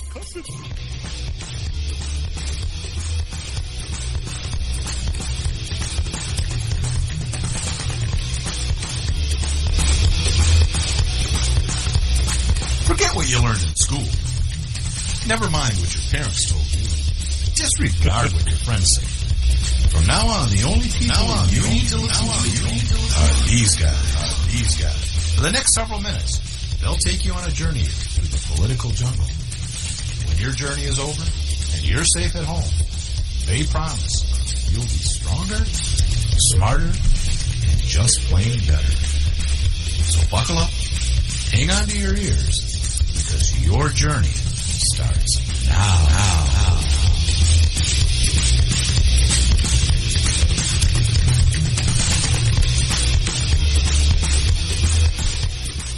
Forget what you learned in school. Never mind what your parents told you. Disregard what your friends say. From now on, the only people you need to listen to are these guys. For the next several minutes, they'll take you on a journey through the political jungle. When your journey is over and you're safe at home, they promise you'll be stronger, smarter, and just plain better. So buckle up, hang on to your ears, because your journey starts now.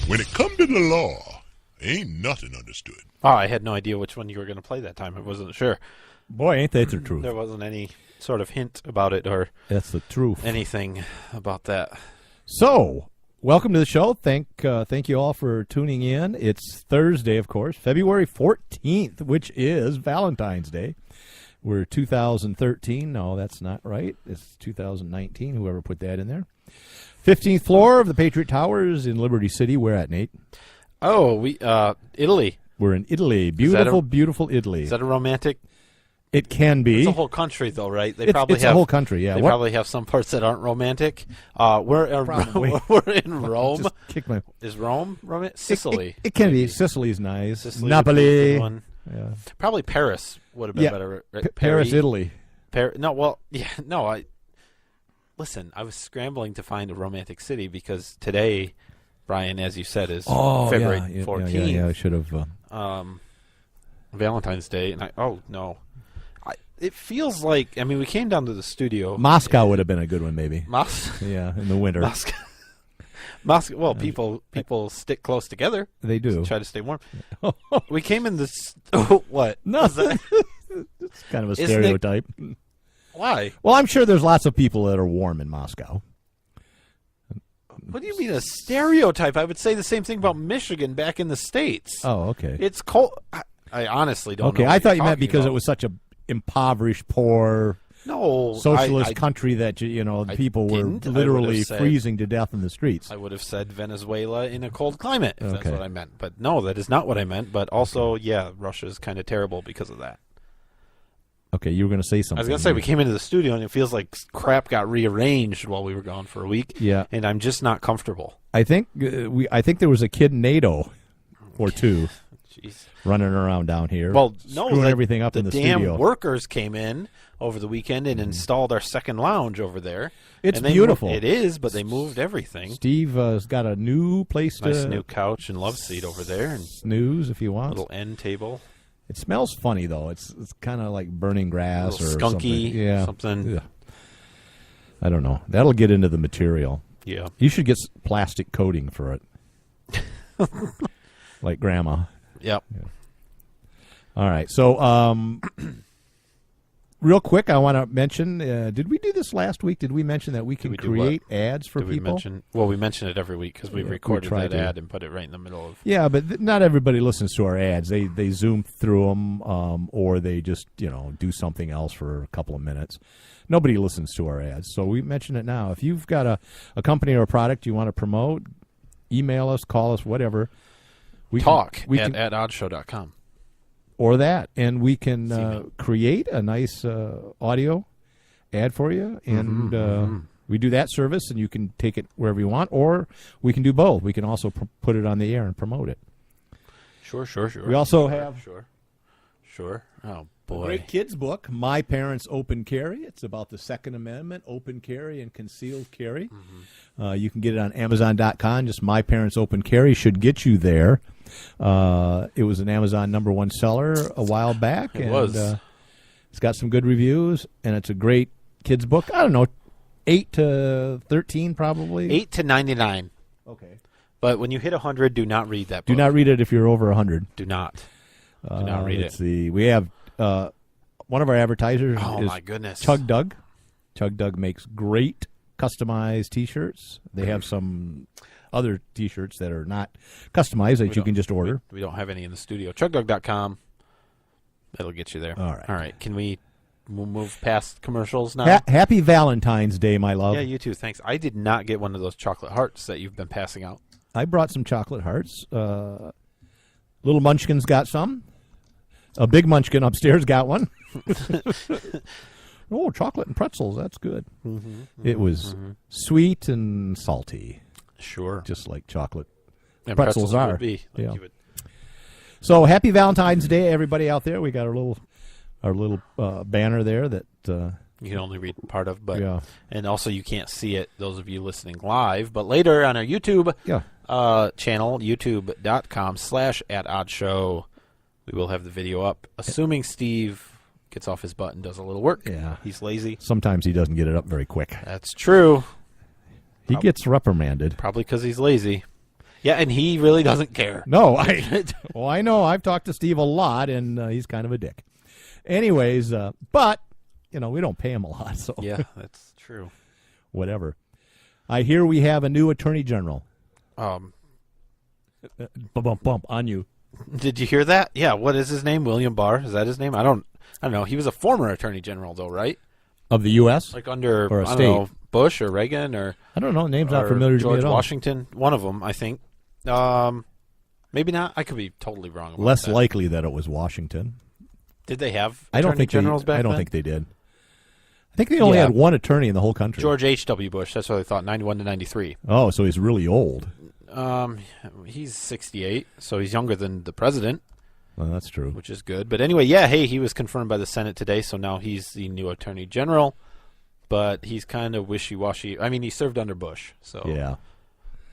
When it come to the law, ain't nothing understood. Oh, I had no idea which one you were going to play that time. I wasn't sure. Boy, ain't that the truth. There wasn't any sort of hint about it or That's the truth. anything about that. So, welcome to the show. Thank you all for tuning in. It's Thursday, of course, February 14th, which is Valentine's Day. We're 2013. No, that's not right. It's 2019, whoever put that in there. 15th floor of the Patriot Towers in Liberty City. Where at, Nate? Oh, Italy. We're in Italy. Beautiful, beautiful Italy. Is that a romantic? It can be. It's a whole country, though, right? It's a whole country, yeah. They probably have some parts that aren't romantic. We're in Rome. Just kick my... Is Rome romantic? Sicily. It can be. Sicily's nice. Sicily Napoli. Yeah. Probably Paris would have been better. Right? Paris, Italy. Listen, I was scrambling to find a romantic city because today, Brian, as you said, is February 14th. Yeah, I should have. Valentine's Day, and it feels like, we came down to the studio. Moscow would have been a good one, maybe. Yeah, in the winter. Moscow. Well, people stick close together. They do. Try to stay warm. We came in this. What? Nothing. It's kind of a stereotype. Why? Well, I'm sure there's lots of people that are warm in Moscow. What do you mean a stereotype? I would say the same thing about Michigan back in the States. Oh, okay. It's cold. I honestly don't know. Okay, I thought you meant because it was such a impoverished, poor, socialist country that people were literally freezing to death in the streets. I would have said Venezuela in a cold climate if that's what I meant. But no, that is not what I meant. But also, Russia is kind of terrible because of that. Okay, you were going to say something. I was going to say, we came into the studio, and it feels like crap got rearranged while we were gone for a week. Yeah. And I'm just not comfortable. I think there was a kid in NATO or two running around down here. Well, screwing everything up in the studio. The damn workers came in over the weekend and installed our second lounge over there. It's beautiful. It is, but they moved everything. Steve has got a new place nice new couch and love seat over there. And snooze if you want. Little end table. It smells funny, though. It's kind of like burning grass or skunky, something. Yeah. I don't know. That'll get into the material. Yeah. You should get plastic coating for it. Like Grandma. Yep. Yeah. All right. So, real quick, I want to mention, did we do this last week? Did we mention that we can create ads for people? We mention it every week because we recorded that ad and put it right in the middle of... Yeah, but not everybody listens to our ads. They zoom through them or they just, do something else for a couple of minutes. Nobody listens to our ads, so we mention it now. If you've got a company or a product you want to promote, email us, call us, whatever. at oddshow.com. Or that, and we can create a nice audio ad for you, and we do that service, and you can take it wherever you want, or we can do both. We can also put it on the air and promote it. Sure. We also have... Sure. Oh, boy. A great kids book, My Parents Open Carry. It's about the Second Amendment, open carry, and concealed carry. Mm-hmm. You can get it on Amazon.com. Just My Parents Open Carry should get you there. It was an Amazon #1 seller a while back. It was. It's got some good reviews, and it's a great kids book. I don't know, 8 to 13 probably. 8 to 99. Okay. But when you hit 100, do not read that book. Do not read it if you're over 100. Do not. Do not read it. We have one of our advertisers is my goodness. Chug Dug. Chug Dug makes great customized T-shirts. They have some other T-shirts that are not customized that you can just order. We don't have any in the studio. ChugDug.com. That'll get you there. All right. Can we move past commercials now? Happy Valentine's Day, my love. Yeah, you too. Thanks. I did not get one of those chocolate hearts that you've been passing out. I brought some chocolate hearts. Little Munchkin's got some. A big Munchkin upstairs got one. Oh, chocolate and pretzels. That's good. It was sweet and salty. Sure. Just like chocolate And pretzels are. Would be, like Yeah. you would. So happy Valentine's Day, everybody out there. We got our little banner there that You can only read part of, but yeah. and also you can't see it, those of you listening live. But later on our YouTube channel, youtube.com/@oddshow, we will have the video up. Assuming Steve gets off his butt and does a little work. Yeah. He's lazy. Sometimes he doesn't get it up very quick. That's true. He gets reprimanded. Probably because he's lazy. Yeah, and he really doesn't care. No, I know. I've talked to Steve a lot, and he's kind of a dick. Anyways, but we don't pay him a lot, so Yeah, that's true. whatever. I hear we have a new attorney general. Um, Bump on you. Did you hear that? Yeah. What is his name? William Barr? Is that his name? I don't know. He was a former attorney general, though, right? Of the U.S.? Like under Or a I don't state? know, Bush or Reagan or I don't know. Name's not or familiar to me George at all. Washington. One of them, I think. Maybe not. I could be totally wrong about Less that. likely that it was Washington. Did they have I don't attorney think generals back I don't then? think they did. I think they only Yeah. had one attorney in the whole country. George H.W. Bush. That's what I thought. 91 to 93. Oh, so he's really old. He's 68, so he's younger than the president, Well, that's true. which is good. But anyway, yeah, hey, he was confirmed by the Senate today, so now he's the new attorney general. But he's kind of wishy-washy. I mean, he served under Bush, so Yeah.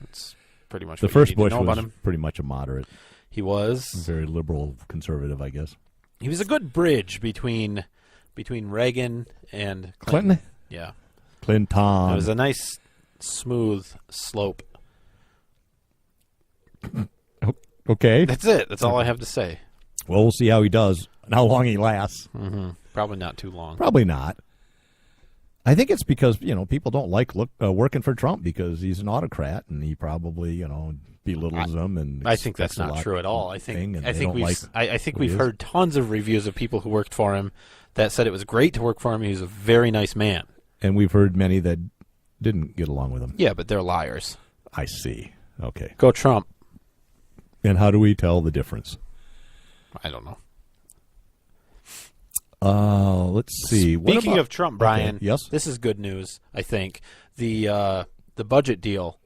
that's pretty much The what first you need Bush to know was about him. pretty much a moderate, He was. very liberal conservative, I guess. He was a good bridge between Reagan and Clinton? Yeah. Clinton. It was a nice, smooth slope. Okay. That's it. That's all I have to say. Well, we'll see how he does and how long he lasts. Probably not too long. Probably not. I think it's because, people don't like working for Trump because he's an autocrat and he probably, belittles them. And I think that's expects a not lot true at all. I and think they don't we've like I think what he we've is. heard tons of reviews of people who worked for him that said it was great to work for him. He was a very nice man. And we've heard many that didn't get along with him. Yeah, but they're liars. I see. Okay. Go Trump. And how do we tell the difference? I don't know. Let's see. What Speaking about- of Trump, Brian, Okay, yes? this is good news, I think. The budget deal,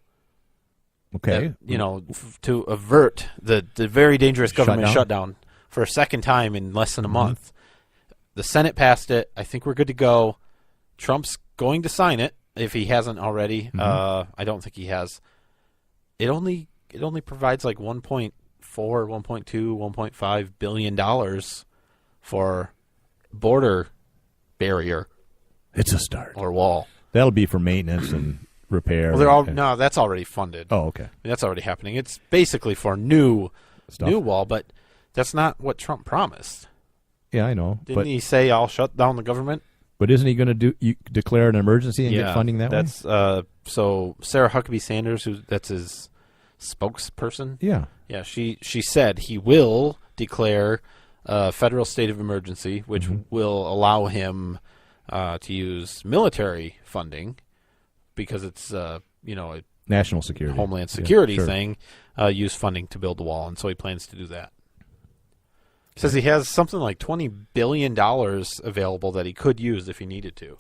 Okay. that, to avert the very dangerous government Shutdown? shutdown for a second time in less than a month. The Senate passed it. I think we're good to go. Trump's going to sign it if he hasn't already. I don't think he has. It only provides like 1.4, 1.2, 1.5 billion dollars for border barrier It's a start. or wall. That'll be for maintenance and repair. Well, they're all and- no, that's already funded. Oh, okay. That's already happening. It's basically for new Stuff. wall, but that's not what Trump promised. Yeah, I know. Didn't he say I'll shut down the government? But isn't he going to declare an emergency and Yeah, get funding that way? that's so Sarah Huckabee Sanders, that's his spokesperson. Yeah. Yeah, she said he will declare a federal state of emergency, which will allow him to use military funding because it's a National security. Homeland Security Yeah, sure. thing, use funding to build the wall, and so he plans to do that. Says he has something like $20 billion available that he could use if he needed to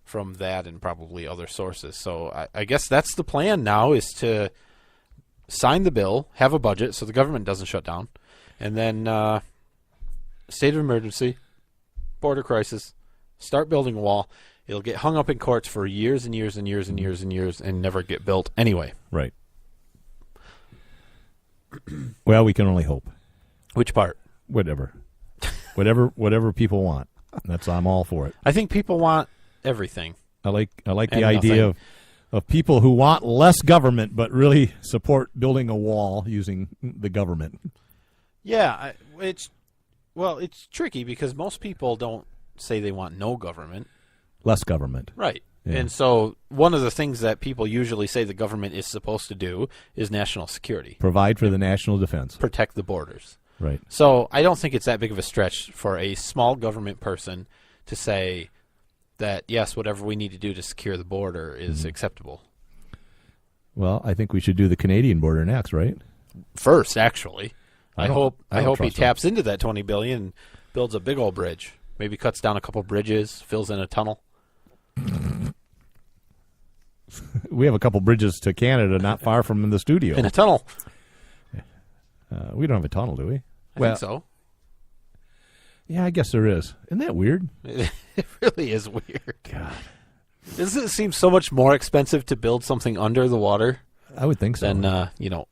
from that and probably other sources. So I guess that's the plan now, is to sign the bill, have a budget so the government doesn't shut down, and then state of emergency, border crisis, start building a wall. It'll get hung up in courts for years and years and years and years and years and never get built anyway. Right. Well, we can only hope. Which part? Whatever people want. I'm all for it. I think people want everything. I like And the idea of people who want less government but really support building a wall using the government. Yeah, it's tricky because most people don't say they want no government. Less government. Right. Yeah. And so one of the things that people usually say the government is supposed to do is national security. Provide for the national defense. Protect the borders. Right. So I don't think it's that big of a stretch for a small government person to say that, yes, whatever we need to do to secure the border is acceptable. Well, I think we should do the Canadian border next, right? First, actually. I don't hope he trust him. taps into that $20 billion and builds a big old bridge. Maybe cuts down a couple bridges, fills in a tunnel. We have a couple bridges to Canada not far from the studio. In a tunnel. We don't have a tunnel, do we? I think so. Yeah, I guess there is. Isn't that weird? It really is weird. God. Doesn't it seem so much more expensive to build something under the water I would think so. than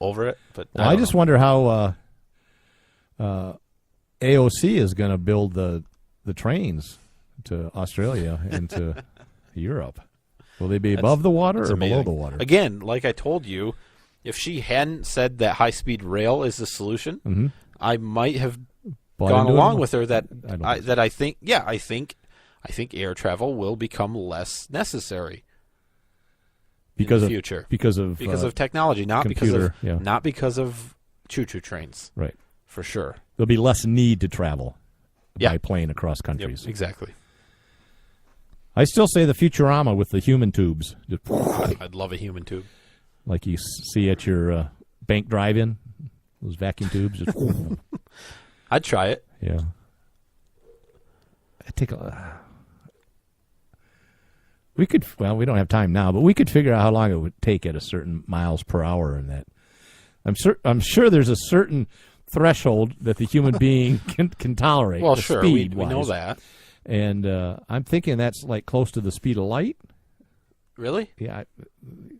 over it? But Well, I just wonder how AOC is going to build the trains to Australia and to Europe. Will they be above the water or below the water? Again, like I told you, if she hadn't said that high-speed rail is the solution, I might have gone along with her. I think air travel will become less necessary because in the future because of technology, not computer, because of choo-choo trains. Right. For sure. There'll be less need to travel by plane across countries. Yep, exactly. I still say the Futurama with the human tubes. Just I'd love a human tube. like you see at your bank drive-in, those vacuum tubes. Just I'd try it. yeah. I take a. We could. Well, we don't have time now, but we could figure out how long it would take at a certain miles per hour, and that. I'm sure there's a certain threshold that the human being can tolerate. Well, sure, we know speed-wise. that. And I'm thinking that's like close to the speed of light. Really? Yeah.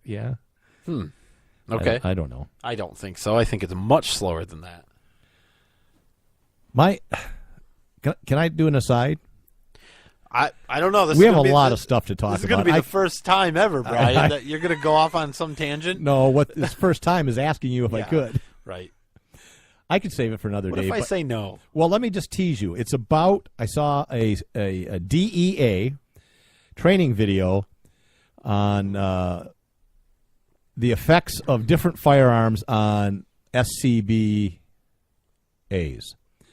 Yeah. Okay. I don't know. I don't think so. I think it's much slower than that. Can I do an aside? I don't know. We have a lot of stuff to talk This is about. going to be the first time ever, Brian, that you're going to go off on some tangent. No, what this first time is asking you if I could. Right. I could save it for another What day. if I but- say no? Well, let me just tease you. It's about, I saw a DEA training video on the effects of different firearms on SCBAs,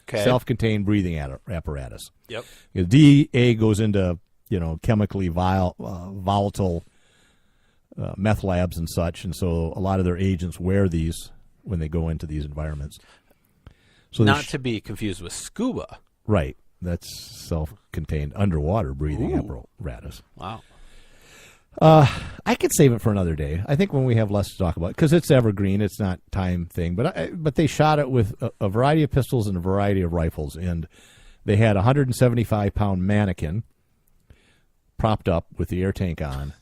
Okay. self-contained breathing apparatus. Yep. The DEA goes into, chemically volatile meth labs and such, and so a lot of their agents wear these when they go into these environments. So Not to be confused with scuba. right. That's self-contained underwater breathing apparatus. Wow. I could save it for another day. I think when we have less to talk about, because it's evergreen, it's not time thing. But they shot it with a variety of pistols and a variety of rifles, and they had a 175-pound mannequin propped up with the air tank on,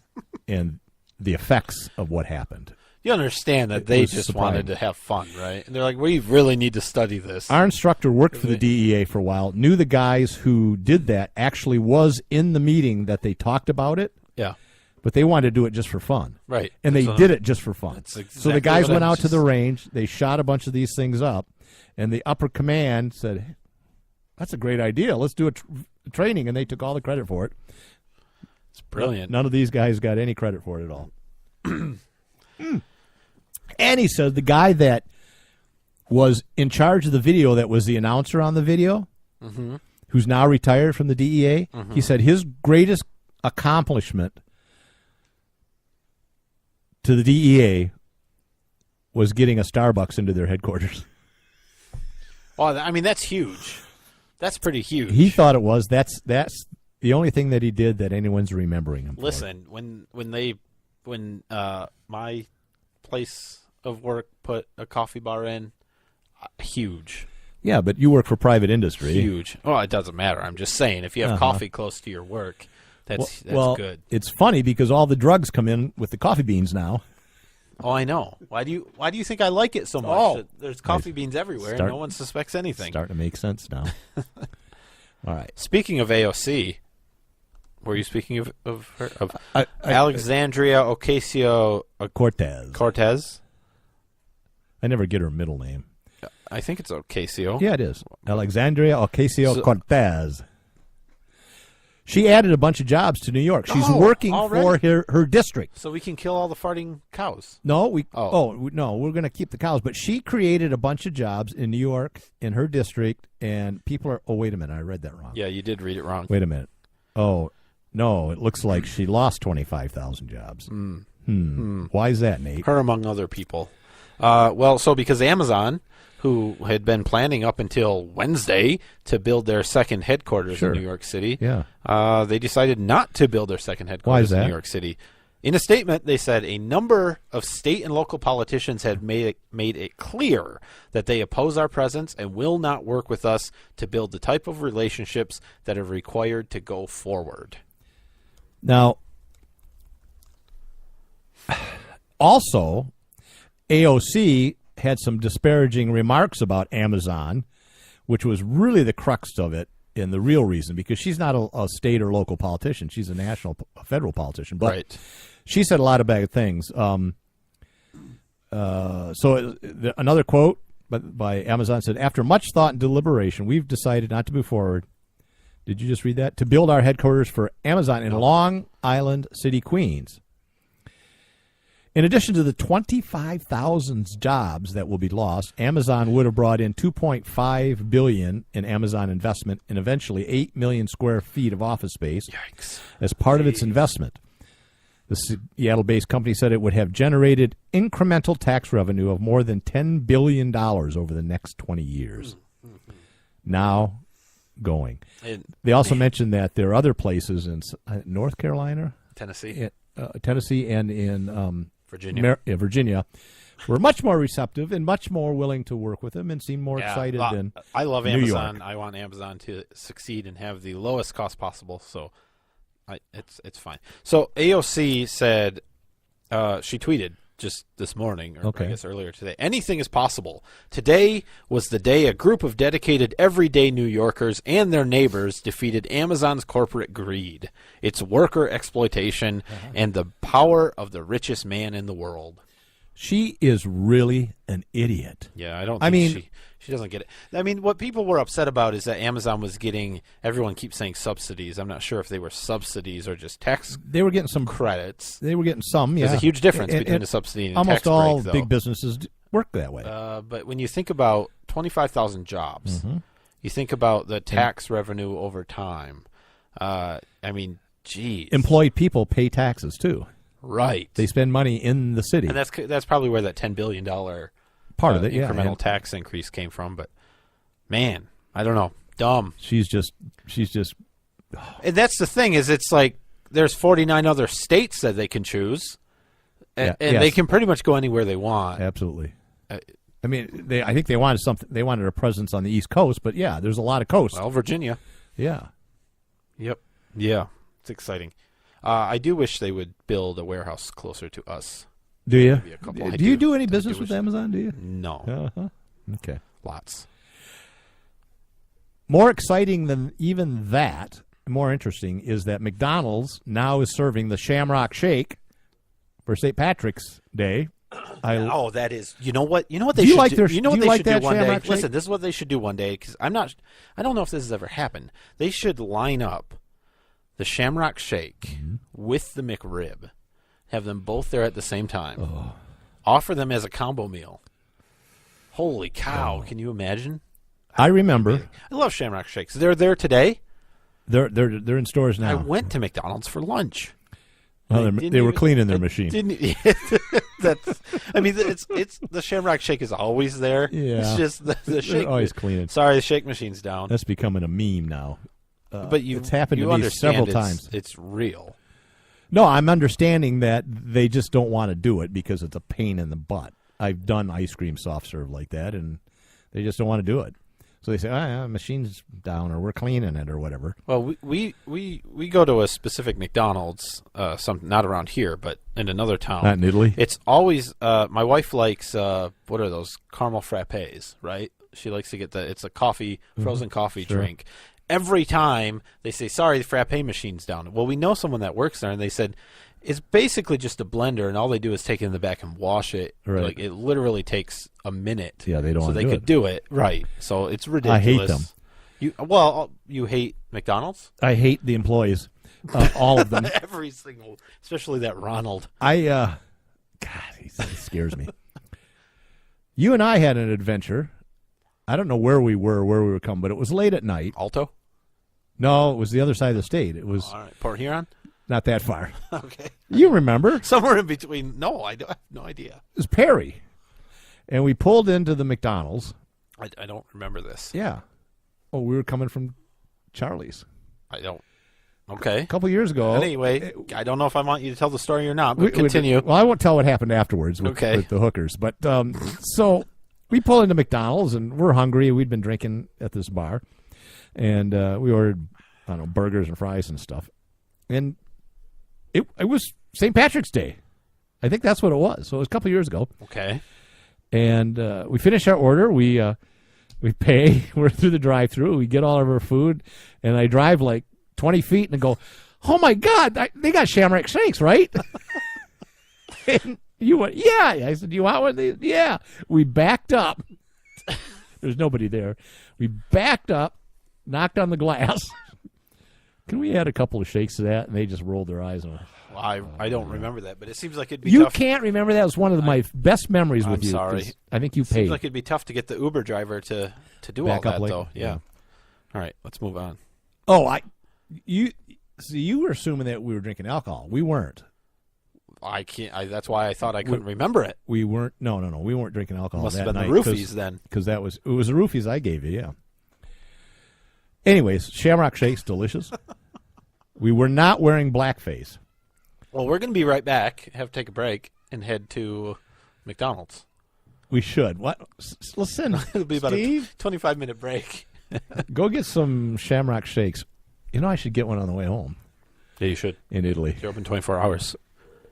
and the effects of what happened. You understand that It they was just surprising. wanted to have fun, right? And they're like, we really need to study this. Our instructor worked for the DEA for a while, knew the guys who did that, actually was in the meeting that they talked about it, Yeah. but they wanted to do it just for fun. Right. And they So did it just for fun. that's So the exactly guys what went I out to the just- range, they shot a bunch of these things up, and the upper command said, that's a great idea, let's do a training, and they took all the credit for it. It's brilliant. None of these guys got any credit for it at all. And he said the guy that was in charge of the video, that was the announcer on the video, who's now retired from the DEA, he said his greatest accomplishment to the DEA was getting a Starbucks into their headquarters. Oh, I mean, that's huge. That's pretty huge. He thought it was. That's the only thing that he did that anyone's remembering him for. Listen, when my place of work put a coffee bar in, huge. Yeah, but you work for private industry. Huge. Well, it doesn't matter. I'm just saying, if you have coffee close to your work, that's good. It's funny because all the drugs come in with the coffee beans now. Oh, I know. Why do you think I like it so much? Oh. There's coffee beans everywhere, and no one suspects anything. Starting to make sense now. All right. Speaking of AOC, were you speaking of her? Of Alexandria Ocasio Cortez. I never get her middle name. I think it's Ocasio. Yeah, it is. Alexandria Ocasio-Cortez. She added a bunch of jobs to New York. She's working already? for her district. So we can kill all the farting cows. No, no, we're going to keep the cows. But she created a bunch of jobs in New York in her district, and people are. Oh, wait a minute, I read that wrong. Yeah, you did read it wrong. Wait a minute. Oh, no, it looks like she lost 25,000 jobs. Why is that, Nate? Her among other people. So because Amazon, who had been planning up until Wednesday to build their second headquarters in New York City, they decided not to build their second headquarters in New York City. In a statement, they said a number of state and local politicians had made it clear that they oppose our presence and will not work with us to build the type of relationships that are required to go forward. Now, also, AOC had some disparaging remarks about Amazon, which was really the crux of it and the real reason, because she's not a state or local politician. She's a federal politician. But she said a lot of bad things. Another quote by Amazon said, after much thought and deliberation, we've decided not to move forward. Did you just read that? To build our headquarters for Amazon in Long Island City, Queens. In addition to the 25,000 jobs that will be lost, Amazon would have brought in $2.5 billion in Amazon investment and eventually 8 million square feet of office space as part of its investment. The Seattle-based company said it would have generated incremental tax revenue of more than $10 billion over the next 20 years. Now going. They also mentioned that there are other places in North Carolina, Tennessee, and in Virginia. Were much more receptive and much more willing to work with them and seem more excited than I love New Amazon. York. I want Amazon to succeed and have the lowest cost possible. So it's fine. So AOC said, she tweeted just this morning, or I guess earlier today, anything is possible. Today was the day a group of dedicated everyday New Yorkers and their neighbors defeated Amazon's corporate greed, its worker exploitation, and the power of the richest man in the world. She is really an idiot. Yeah, I mean, she doesn't get it. I mean, what people were upset about is that Amazon was getting, everyone keeps saying subsidies. I'm not sure if they were subsidies or just tax. They were getting some credits. They were getting some, yeah. There's a huge difference between a subsidy and a tax break, almost all big businesses work that way. But when you think about 25,000 jobs, you think about the tax revenue over time. I mean, geez. Employed people pay taxes, too. Right. They spend money in the city. And that's probably where that $10 billion part of it, incremental tax increase came from. But, man, I don't know. Dumb. She's just. And that's the thing is it's like there's 49 other states that they can choose. And they can pretty much go anywhere they want. Absolutely. I mean, I think they wanted something. They wanted a presence on the East Coast, but yeah, there's a lot of coasts. Well, Virginia. Yeah. Yep. Yeah. It's exciting. I do wish they would build a warehouse closer to us. Do you? Do you do any business with Amazon? Do you? No. Uh-huh. Okay. Lots. More exciting than even that, more interesting, is that McDonald's now is serving the Shamrock Shake for St. Patrick's Day. That is. You know what? You know what they should should do. You know what they should do one day. Shamrock Shake? Listen, this is what they should do one day because I don't know if this has ever happened. They should line up the Shamrock Shake with the McRib, have them both there at the same time, offer them as a combo meal. Holy cow! Can you imagine? I remember. I love Shamrock Shakes. They're there today. They're in stores now. I went to McDonald's for lunch. Well, they were cleaning their machine. It's the Shamrock Shake is always there. Yeah, it's just the shake. They're always cleaning. Sorry, the shake machine's down. That's becoming a meme now. But it's happened to me several times. It's real. No, I'm understanding that they just don't want to do it because it's a pain in the butt. I've done ice cream soft serve like that, and they just don't want to do it. So they say, machine's down, or we're cleaning it, or whatever. Well, we go to a specific McDonald's, not around here, but in another town. Not in Italy? It's always, my wife likes, what are those, caramel frappes, right? She likes to get it's a coffee, frozen coffee drink. Every time they say, sorry, the frappe machine's down. Well, we know someone that works there, and they said, it's basically just a blender, and all they do is take it in the back and wash it. Right. Like, it literally takes a minute. Yeah, they don't so want to do it. So they could do it. Right. So it's ridiculous. I hate them. You hate McDonald's? I hate the employees, all of them. Every single, especially that Ronald. God, he scares me. You and I had an adventure. I don't know where we were coming, but it was late at night. Alto? No, it was the other side of the state. It was All right. Port Huron? not that far. Okay. You remember? Somewhere in between. No, I have no idea. It was Perry. And we pulled into the McDonald's. I don't remember this. Yeah. Oh, we were coming from Charlie's. I don't. Okay. A couple years ago. Anyway, I don't know if I want you to tell the story or not, but continue. Well, I won't tell what happened afterwards with the hookers. But so we pull into McDonald's, and we're hungry. We'd been drinking at this bar. And we ordered, I don't know, burgers and fries and stuff. And it was St. Patrick's Day. I think that's what it was. So it was a couple years ago. Okay. And we finish our order. We pay. We're through the drive-thru. We get all of our food. And I drive like 20 feet and go, oh, my God, they got Shamrock Shakes, right? And you went, yeah. I said, do you want one of these? Yeah. We backed up. There's nobody there. We backed up, knocked on the glass. Can we add a couple of shakes to that? And they just rolled their eyes. And I don't remember that, but it seems like it'd be you tough. Can't remember that. It was one of my best memories with I'm you. sorry. I think you paid. Seems like it'd be tough to get the Uber driver to do Back all up that, late. though. Yeah. All right, let's move on. Oh, you were assuming that we were drinking alcohol. We weren't. I can't. That's why I thought I couldn't remember it. We weren't. No. We weren't drinking alcohol. Must that have been night the roofies then. Because it was the roofies I gave you. Yeah. Anyways, Shamrock Shakes, delicious. We were not wearing blackface. Well, we're going to be right back. Have to take a break and head to McDonald's. We should. What? Listen, It'll be about Steve, a 25-minute break. go get some Shamrock Shakes. You know, I should get one on the way home. Yeah, you should. In Italy. They're open 24 hours.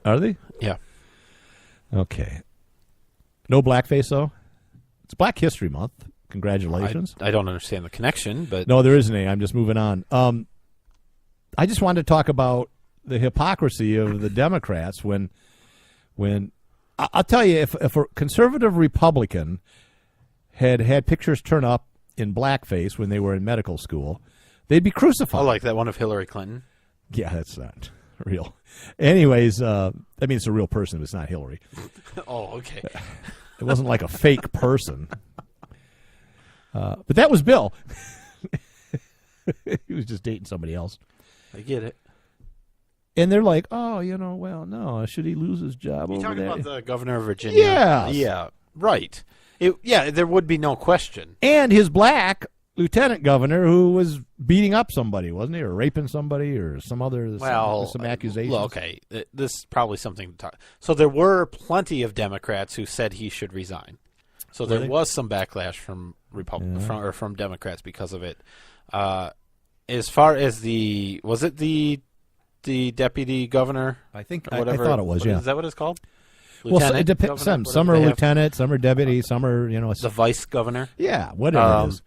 Are they? Yeah. Okay. No blackface, though? It's Black History Month. Congratulations. I don't understand the connection, but... No, there isn't any. I'm just moving on. I just wanted to talk about the hypocrisy of the Democrats when I'll tell you, if a conservative Republican had pictures turn up in blackface when they were in medical school, they'd be crucified. Oh, like that one of Hillary Clinton? Yeah, that's not real. Anyways, I mean, it's a real person, but it's not Hillary. Oh, okay. It wasn't like a fake person. But that was Bill. He was just dating somebody else. I get it. And they're like, oh, well, no, should he lose his job You're over talking that? about the governor of Virginia? Yes. Yeah, right. There would be no question. And his black lieutenant governor who was beating up somebody, wasn't he? Or raping somebody or some accusations. Well, okay. This is probably something to talk. So there were plenty of Democrats who said he should resign. So there was some backlash from from Democrats because of it. As far as was it the deputy governor? I think or whatever, I thought it was. Yeah, is that what it's called? Well, so it depends. Some are lieutenant, some are deputy, some are the vice governor. Yeah, whatever it is.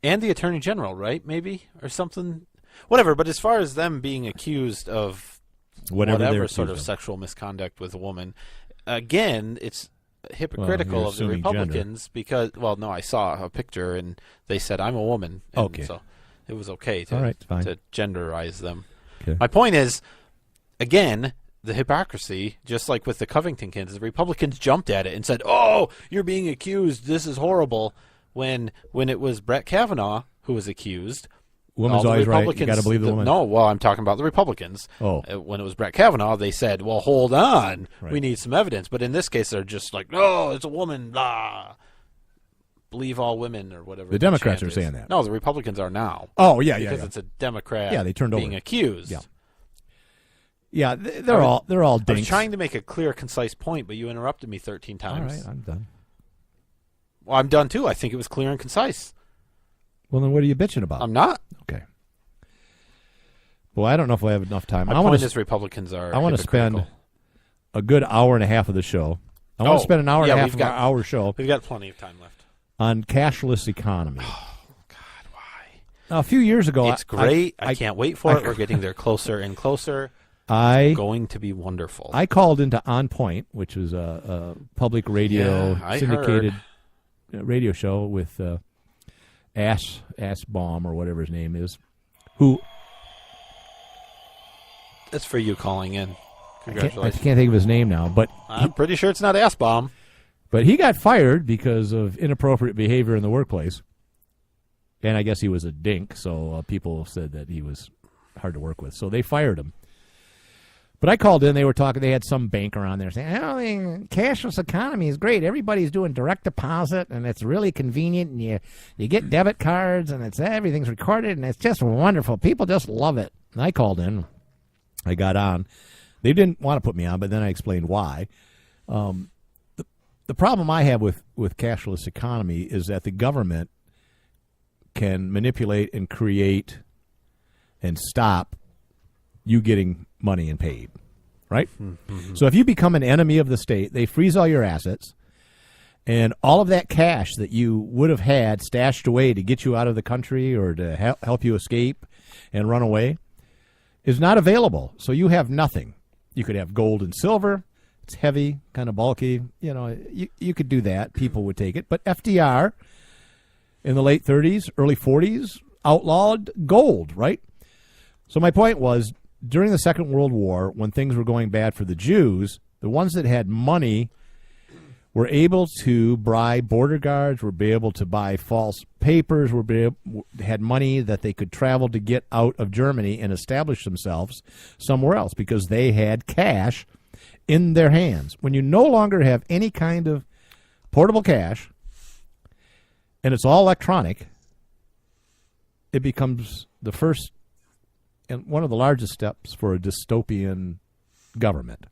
And the attorney general, right? Maybe or something. Whatever. But as far as them being accused of whatever sort of sexual misconduct with a woman, again, it's hypocritical of the Republicans because, no, I saw a picture and they said I'm a woman. And okay. So it was okay to genderize them. Okay. My point is, again, the hypocrisy, just like with the Covington kids, the Republicans jumped at it and said, "Oh, you're being accused. This is horrible." When it was Brett Kavanaugh who was accused, woman's always right. You got to believe the woman. No, well, I'm talking about the Republicans. Oh, when it was Brett Kavanaugh, they said, "Well, hold on, we need some evidence." But in this case, they're just like, "No, it's a woman." Blah. Believe all women or whatever. The Democrats are saying that. No, the Republicans are now. Oh, yeah, because it's a Democrat. Yeah, they turned being accused. Yeah. Yeah, they're all dinks. I was trying to make a clear, concise point, but you interrupted me 13 times. All right, I'm done. Well, I'm done too. I think it was clear and concise. Well, then what are you bitching about? I'm not. Okay. Well, I don't know if we have enough time. My point is Republicans are. I want to spend a good hour and a half of the show. I want to spend an hour and a half of our show. We've got plenty of time left. On cashless economy. Oh, God, why? Now, a few years ago, it's great. I can't wait for it. We're getting there closer and closer. It's going to be wonderful. I called into On Point, which was a public radio syndicated radio show with Assbaum or whatever his name is, who That's for you calling in. I Congratulations. can't think of his name now, but I'm pretty sure it's not Assbaum. But he got fired because of inappropriate behavior in the workplace. And I guess he was a dink, so people said that he was hard to work with. So they fired him. But I called in. They were talking. They had some banker on there saying, "Oh, the cashless economy is great. Everybody's doing direct deposit, and it's really convenient. And you get debit cards, and everything's recorded, and it's just wonderful. People just love it." And I called in. I got on. They didn't want to put me on, but then I explained why. The problem I have with cashless economy is that the government can manipulate and create and stop you getting money and paid, right? Mm-hmm. So if you become an enemy of the state, they freeze all your assets, and all of that cash that you would have had stashed away to get you out of the country or to help you escape and run away is not available. So you have nothing. You could have gold and silver. It's heavy, kind of bulky. You know, you could do that. People would take it. But FDR in the late 30s, early 40s outlawed gold, right? So my point was, during the Second World War, when things were going bad for the Jews, the ones that had money were able to bribe border guards, were able to buy false papers, had money that they could travel to get out of Germany and establish themselves somewhere else because they had cash in their hands. When you no longer have any kind of portable cash and it's all electronic, it becomes the first and one of the largest steps for a dystopian government.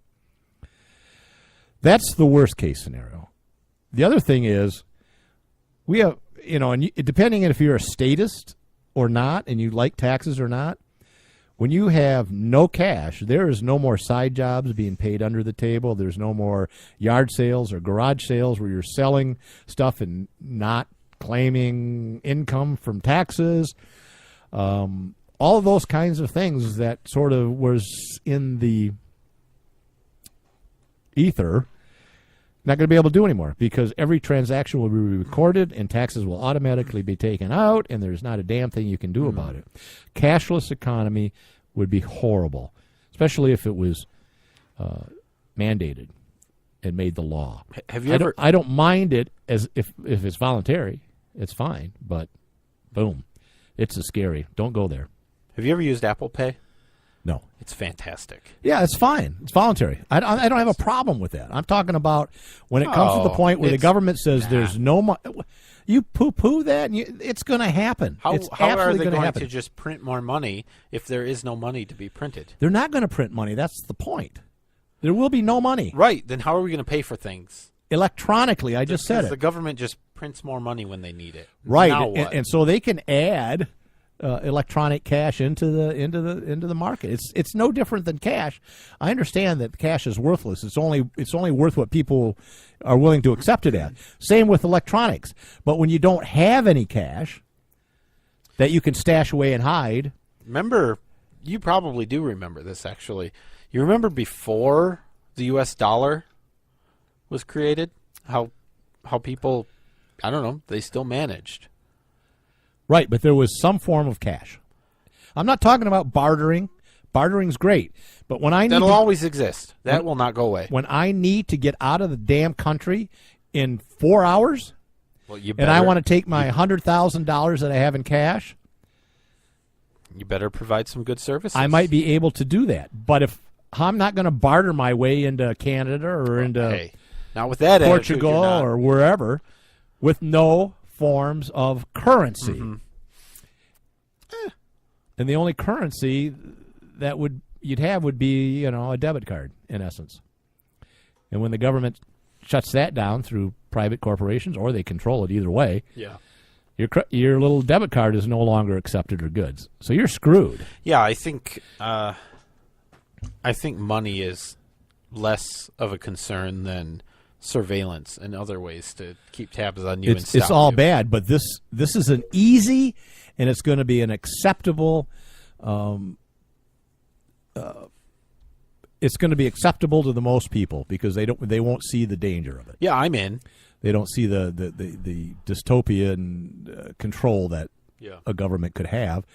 That's the worst case scenario. The other thing is, we have, and depending on if you're a statist or not, and you like taxes or not, when you have no cash, there is no more side jobs being paid under the table. There's no more yard sales or garage sales where you're selling stuff and not claiming income from taxes. All of those kinds of things that sort of was in the ether, not going to be able to do anymore because every transaction will be recorded and taxes will automatically be taken out and there's not a damn thing you can do about it. Cashless economy would be horrible, especially if it was mandated and made the law. Have you ever? I don't mind it as if it's voluntary, it's fine, but boom, it's a scary. Don't go there. Have you ever used Apple Pay? No. It's fantastic. Yeah, it's fine. It's voluntary. I don't have a problem with that. I'm talking about when it comes to the point where the government says there's no money. You poo-poo that, and it's going to happen. How are they going happen. to just print more money if there is no money to be printed? They're not going to print money. That's the point. There will be no money. Right. Then how are we going to pay for things? Electronically, I just said it. The government just prints more money when they need it. Right. Now what? And so they can add electronic cash into the market. It's no different than cash. I understand that cash is worthless. It's only worth what people are willing to accept it at. Same with electronics. But when you don't have any cash that you can stash away and hide. Remember, you probably do remember this actually. You remember before the US dollar was created, how people, I don't know, they still managed. Right, but there was some form of cash. I'm not talking about bartering. Bartering's great, but when I need that'll always exist. That will not go away. When I need to get out of the damn country in 4 hours, and I want to take my $100,000 that I have in cash, you better provide some good services. I might be able to do that, but if I'm not going to barter my way into Canada or into not with that Portugal or wherever with no forms of currency. Mm-hmm. And the only currency that you'd have would be, a debit card, in essence. And when the government shuts that down through private corporations, or they control it either way, your little debit card is no longer accepted or goods. So you're screwed. Yeah, I think money is less of a concern than surveillance and other ways to keep tabs on you. It's all bad, but this is an easy, and it's going to be an acceptable. It's going to be acceptable to the most people because they won't see the danger of it. Yeah, I'm in. They don't see the dystopian control that a government could have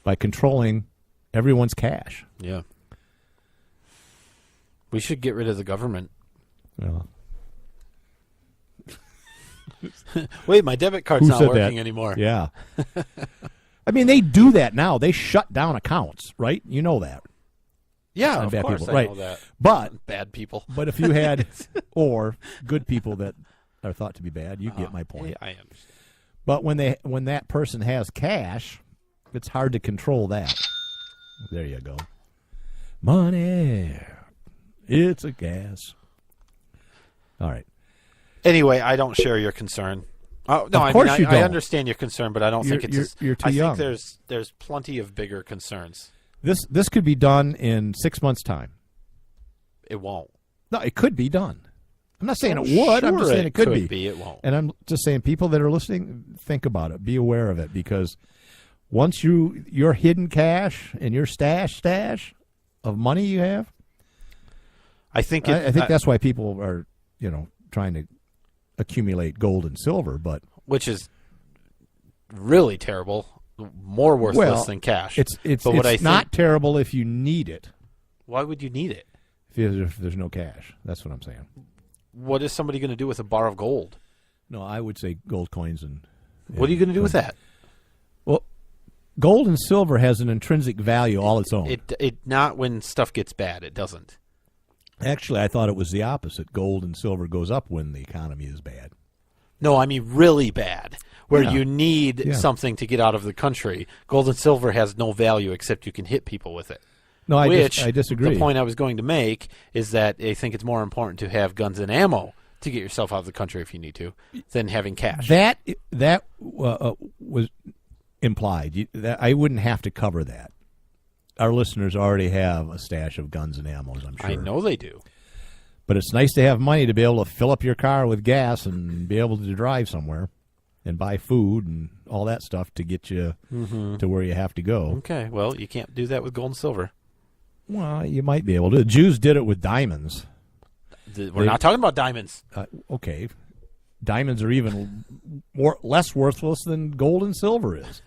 by controlling everyone's cash. Yeah. We should get rid of the government. Well, wait, my debit card's not working anymore. Yeah. I mean, they do that now. They shut down accounts, right? You know that. Yeah, of bad course people. I Right. know that. But Bad people. But if you had, or good people that are thought to be bad, you get my point. Yeah, I understand. But when that person has cash, it's hard to control that. There you go. Money, it's a gas. All right. Anyway, I don't share your concern. Oh, no, Of course you I don't. understand your concern, but I don't think it's. You're too I young. think there's plenty of bigger concerns. This could be done in 6 months' time. It won't. No, it could be done. I'm not saying it would. I'm just Sure, saying it could be. It won't. And I'm just saying, people that are listening, think about it. Be aware of it, because once your hidden cash and your stash of money you have, I think that's why people are trying to accumulate gold and silver, but which is really terrible. More worthless than cash. It's not terrible if you need it. Why would you need it? If there's no cash. That's what I'm saying. What is somebody going to do with a bar of gold? No, I would say gold coins and what are you going to do with that? Well, gold and silver has an intrinsic value all its own. It not when stuff gets bad. It doesn't. Actually, I thought it was the opposite. Gold and silver goes up when the economy is bad. No, I mean really bad, where you need something to get out of the country. Gold and silver has no value except you can hit people with it. No, I disagree. The point I was going to make is that I think it's more important to have guns and ammo to get yourself out of the country if you need to than having cash. That was implied. I wouldn't have to cover that. Our listeners already have a stash of guns and ammo, I'm sure. I know they do. But it's nice to have money to be able to fill up your car with gas and be able to drive somewhere and buy food and all that stuff to get you to where you have to go. Okay, well, you can't do that with gold and silver. Well, you might be able to. The Jews did it with diamonds. We're not talking about diamonds. Okay. Diamonds are even less worthless than gold and silver is.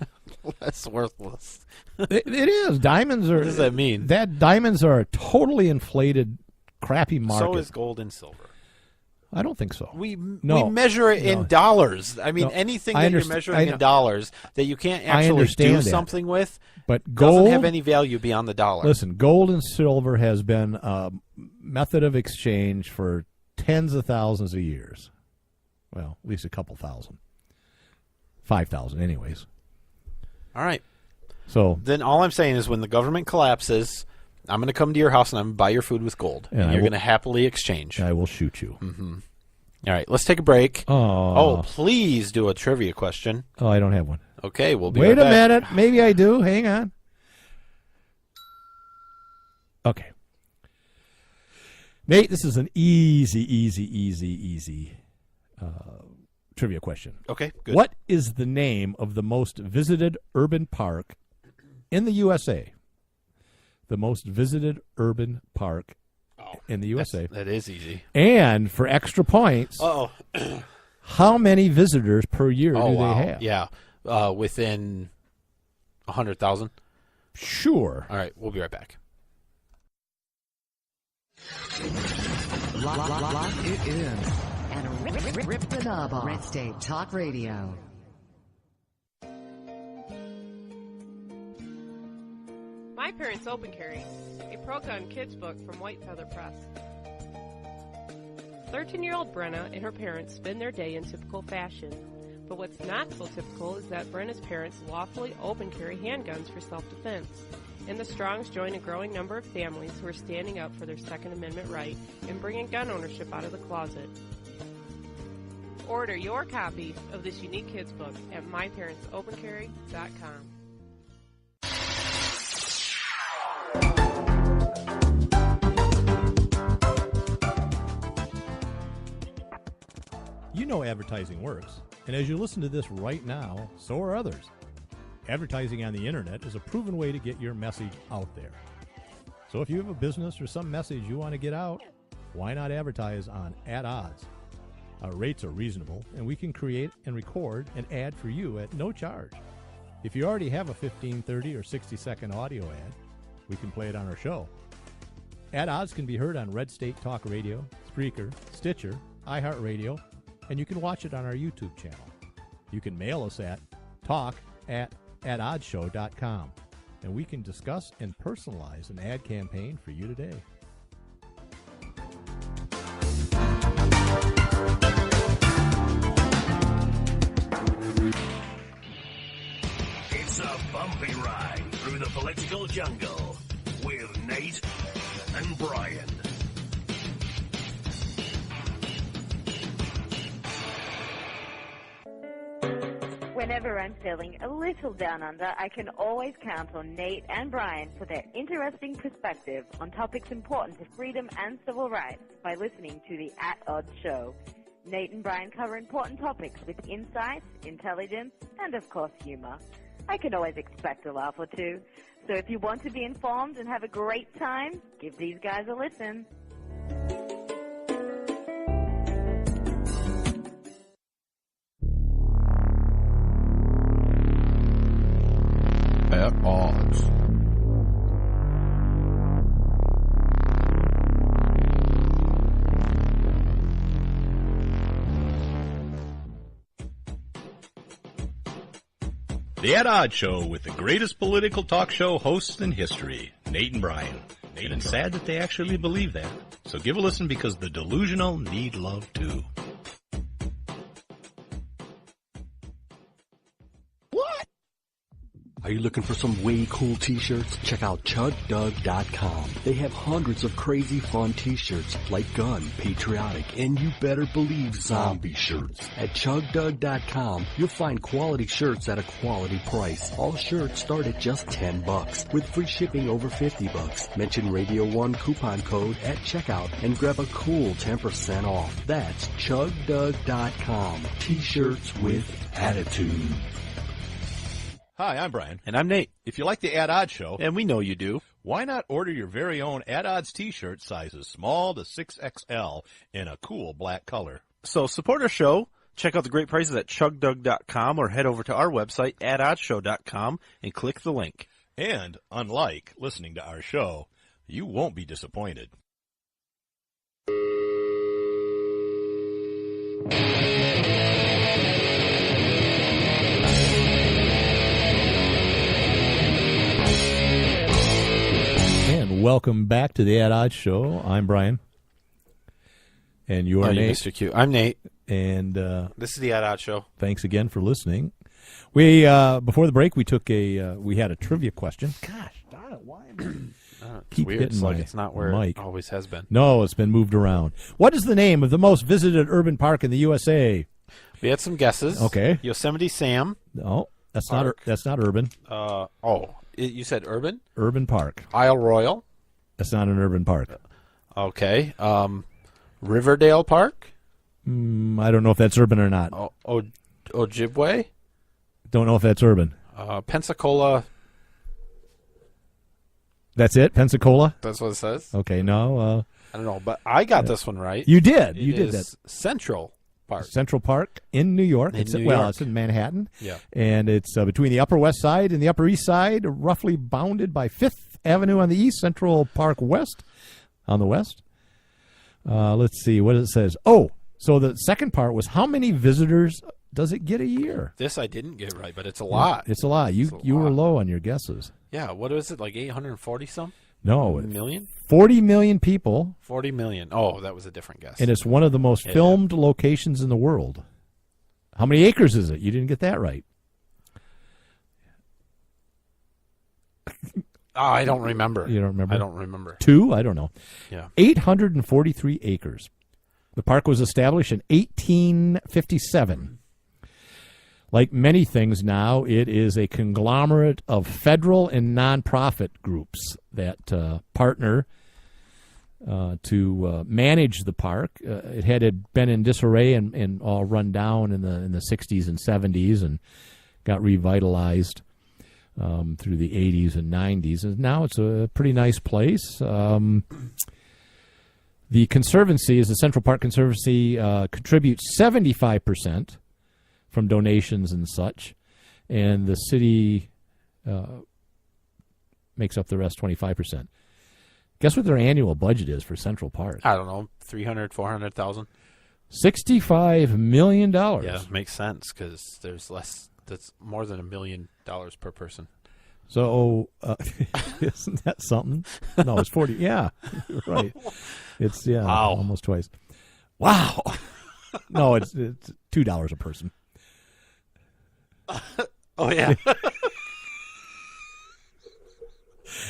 Less worthless. It is. Diamonds are. What does that mean? Diamonds are a totally inflated, crappy market. So is gold and silver. I don't think so. We measure it in dollars. I mean, anything that you're measuring in dollars that you can't actually do something with, but gold doesn't have any value beyond the dollar. Listen, gold and silver has been a method of exchange for tens of thousands of years. Well, at least a couple thousand. 5,000 anyways. All right. So then all I'm saying is when the government collapses, I'm going to come to your house and I'm going to buy your food with gold. And you're going to happily exchange. I will shoot you. Mm-hmm. All right, let's take a break. Oh, please do a trivia question. Oh, I don't have one. Okay, we'll be right back. Wait a minute. Maybe I do. Hang on. Okay. Nate, this is an easy trivia question. Okay, good. What is the name of the most visited urban park in the USA? The most visited urban park in the USA. That is easy. And for extra points, how many visitors per year do they have? Yeah, within 100,000. Sure. All right, we'll be right back. Lock it in. And rip the knob off. Red State Talk Radio. My Parents Open Carry, a pro-gun kids book from White Feather Press. 13-year-old Brenna and her parents spend their day in typical fashion. But what's not so typical is that Brenna's parents lawfully open carry handguns for self-defense. And the Strongs join a growing number of families who are standing up for their Second Amendment right and bringing gun ownership out of the closet. Order your copy of this unique kids book at myparentsopencarry.com. You know advertising works, and as you listen to this right now, so are others. Advertising on the internet is a proven way to get your message out there. So if you have a business or some message you want to get out, why not advertise on At Odds? Our rates are reasonable, and we can create and record an ad for you at no charge. If you already have a 15, 30, or 60-second audio ad, we can play it on our show. At Odds can be heard on Red State Talk Radio, Spreaker, Stitcher, iHeartRadio, and you can watch it on our YouTube channel. You can mail us at talk@oddshow.com, and we can discuss and personalize an ad campaign for you today. It's a bumpy ride through the political jungle with Nate and Brian. Whenever I'm feeling a little down under, I can always count on Nate and Brian for their interesting perspective on topics important to freedom and civil rights by listening to the At Odds Show. Nate and Brian cover important topics with insight, intelligence, and of course humor. I can always expect a laugh or two. So if you want to be informed and have a great time, give these guys a listen. At Odds. The At Odds Show with the greatest political talk show hosts in history, Nate and Brian. And it's sad that they actually believe that. So give a listen because the delusional need love too. Are you looking for some way cool t-shirts? Check out ChugDug.com. They have hundreds of crazy fun t-shirts like gun, patriotic, and you better believe zombie shirts. At ChugDug.com, you'll find quality shirts at a quality price. All shirts start at just $10 with free shipping over $50. Mention Radio 1 coupon code at checkout and grab a cool 10% off. That's ChugDug.com. T-shirts with attitude. Hi, I'm Brian. And I'm Nate. If you like the At Odds Show, And we know you do. why not order your very own At Odds t-shirt sizes small to 6XL in a cool black color? So support our show. Check out the great prices at chugdug.com or head over to our website, atoddshow.com, and click the link. And unlike listening to our show, you won't be disappointed. And welcome back to the At Odds Show. I'm Brian. And you're Nate. Mr. Q. I'm Nate. And This is the At Odds Show. thanks again for listening. We before the break we took we had a trivia question. Gosh, darn it, why am I It's weird. It's like it's not where mic. it always has been. No, it's been moved around. What is the name of the most visited urban park in the USA? We had some guesses. Okay. Yosemite Sam. No, that's Park. not urban. You said urban? Urban park. Isle Royal. That's not an urban park. Okay. Riverdale Park. I don't know if that's urban or not. Ojibwe. Don't know if that's urban. Pensacola. That's it? Pensacola? That's what it says. Okay, no. I don't know, but I got this one right. You did. It You did is that. Central Park. Central Park in New York. In New Well, York. it's in Manhattan. Yeah. And it's between the Upper West Side and the Upper East Side, roughly bounded by 5th Avenue on the east, Central Park West on the west. Let's see what it says. Oh, so the second part was how many visitors does it get a year? This I didn't get right, but it's a lot. It's a lot. You were low on your guesses. Yeah, what is it, like 840 some? No. Million? 40 million people. 40 million. Oh, that was a different guess. And it's one of the most filmed locations in the world. How many acres is it? You didn't get that right. I don't remember. You don't remember? I don't remember. 2? I don't know. Yeah. 843 acres. The park was established in 1857. Like many things now, it is a conglomerate of federal and nonprofit groups that partner to manage the park. It had been in disarray and all run down in the 60s and 70s and got revitalized through the 80s and 90s. And now it's a pretty nice place. The Conservancy, the Central Park Conservancy, contributes 75% from donations and such, and the city makes up the rest, 25%. Guess what their annual budget is for Central Park? I don't know, 300, 400,000. $65 million. Yeah, it makes sense because there's less. That's more than $1 million per person. So, isn't that something? No, it's 40. Yeah, right. It's wow. Almost twice. Wow. No, it's $2 a person. Oh yeah.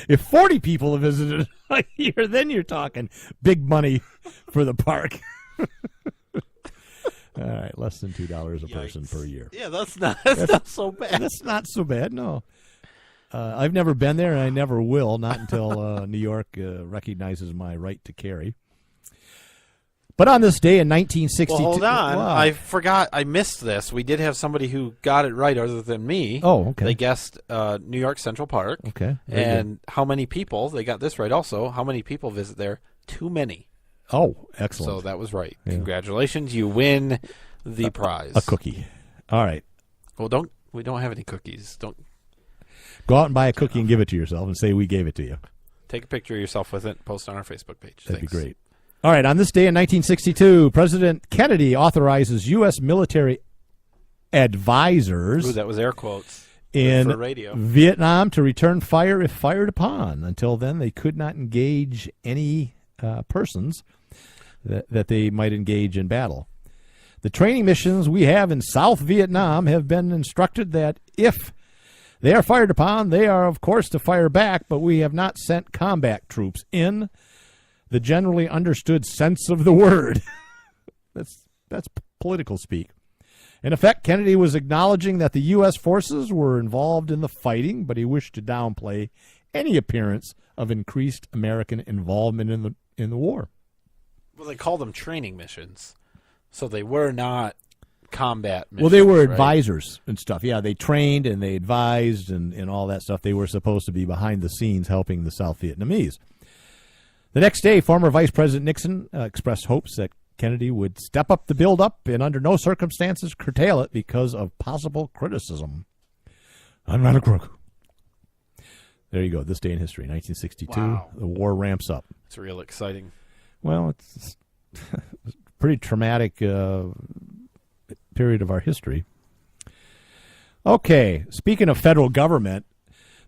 If 40 people have visited a year, then you're talking big money for the park. All right, less than $2 a person per year. Yeah, that's not so bad. That's not so bad, no. I've never been there, and I never will, not until New York recognizes my right to carry. But on this day in 1962... Well, hold on. Wow. I forgot. I missed this. We did have somebody who got it right other than me. Oh, okay. They guessed New York Central Park. Okay. And how many people, they got this right also, how many people visit there? Too many. Oh, excellent. So that was right. Yeah. Congratulations. You win the prize. A cookie. All right. Well, we don't have any cookies. Don't go out and buy a cookie and give it to yourself and say we gave it to you. Take a picture of yourself with it, post on our Facebook page. That'd be great. All right, on this day in 1962, President Kennedy authorizes U.S. military advisors. Ooh, that was air quotes. In for radio. Vietnam to return fire if fired upon. Until then, they could not engage any persons that they might engage in battle. The training missions we have in South Vietnam have been instructed that if they are fired upon, they are, of course, to fire back, but we have not sent combat troops in the generally understood sense of the word. That's political speak. In effect, Kennedy was acknowledging that the U.S. forces were involved in the fighting, but he wished to downplay any appearance of increased American involvement in the war. Well, they call them training missions, so they were not combat missions. Well, they were right? advisors and stuff. Yeah, they trained and they advised and all that stuff. They were supposed to be behind the scenes helping the South Vietnamese. The next day, former Vice President Nixon expressed hopes that Kennedy would step up the build-up and under no circumstances curtail it because of possible criticism. I'm not a crook. There you go. This day in history, 1962. Wow. The war ramps up. It's real exciting. Well, it's a pretty traumatic period of our history. Okay, speaking of federal government,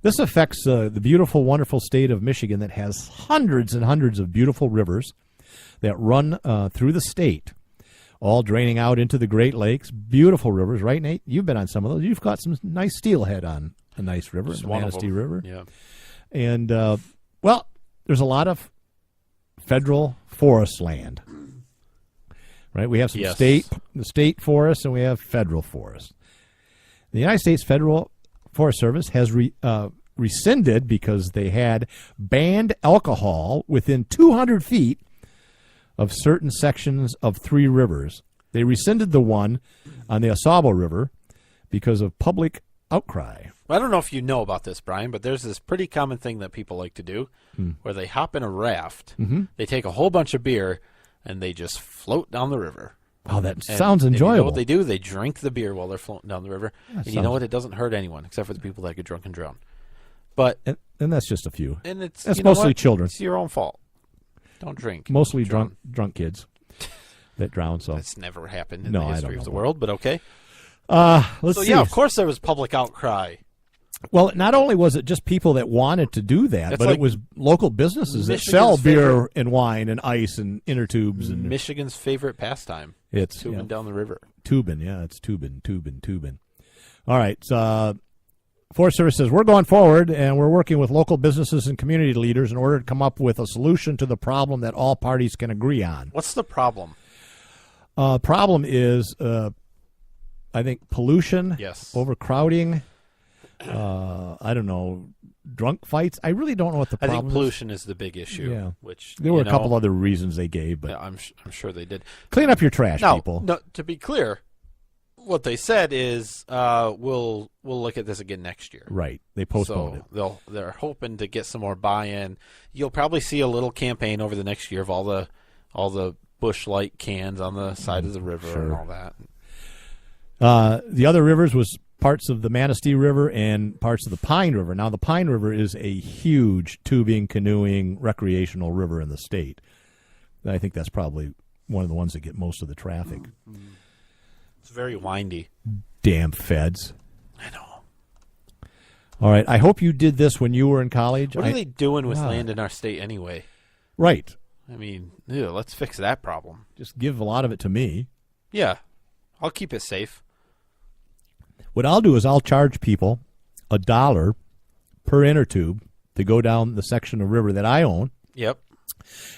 this affects the beautiful, wonderful state of Michigan that has hundreds and hundreds of beautiful rivers that run through the state, all draining out into the Great Lakes. Beautiful rivers, right, Nate? You've been on some of those. You've got some nice steelhead on a nice river, the Manistee River. Yeah. And, well, there's a lot of federal forest land, right? We have some state forests and we have federal forests. The United States Federal Forest Service has rescinded because they had banned alcohol within 200 feet of certain sections of three rivers. They rescinded the one on the Osabo River because of public outcry. Well, I don't know if you know about this, Brian, but there's this pretty common thing that people like to do where they hop in a raft, they take a whole bunch of beer, and they just float down the river. Oh, that sounds enjoyable. You know what they do? They drink the beer while they're floating down the river. That and you know what? It doesn't hurt anyone except for the people that get drunk and drown. But and that's just a few. And that's mostly children. It's your own fault. Don't drink. Mostly drunk kids that drown. So that's never happened in the history of the world. But okay. Let's see. Yeah, of course there was public outcry. Well, not only was it just people that wanted to do that, but it was local businesses that sell beer and wine and ice and inner tubes. And Michigan's favorite pastime. It's tubing down the river. Tubing, yeah, it's tubing. All right, Forest Service says, we're going forward, and we're working with local businesses and community leaders in order to come up with a solution to the problem that all parties can agree on. What's the problem? Problem is, I think, pollution, overcrowding, I don't know, drunk fights. I really don't know what the problem is. I think pollution is the big issue. Yeah. Which there were a couple other reasons they gave, but yeah, I'm sure they did. Clean up your trash, people. No, to be clear, what they said is we'll look at this again next year. Right. They postponed it. They're hoping to get some more buy-in. You'll probably see a little campaign over the next year of all all the Busch Light cans on the side of the river and all that. The other rivers was parts of the Manistee River and parts of the Pine River. Now, the Pine River is a huge tubing, canoeing, recreational river in the state. I think that's probably one of the ones that get most of the traffic. It's very windy. Damn feds. I know. All right, I hope you did this when you were in college. What are they doing with land in our state anyway? Right. I mean, let's fix that problem. Just give a lot of it to me. Yeah. I'll keep it safe. What I'll do is I'll charge people $1 per inner tube to go down the section of river that I own. Yep.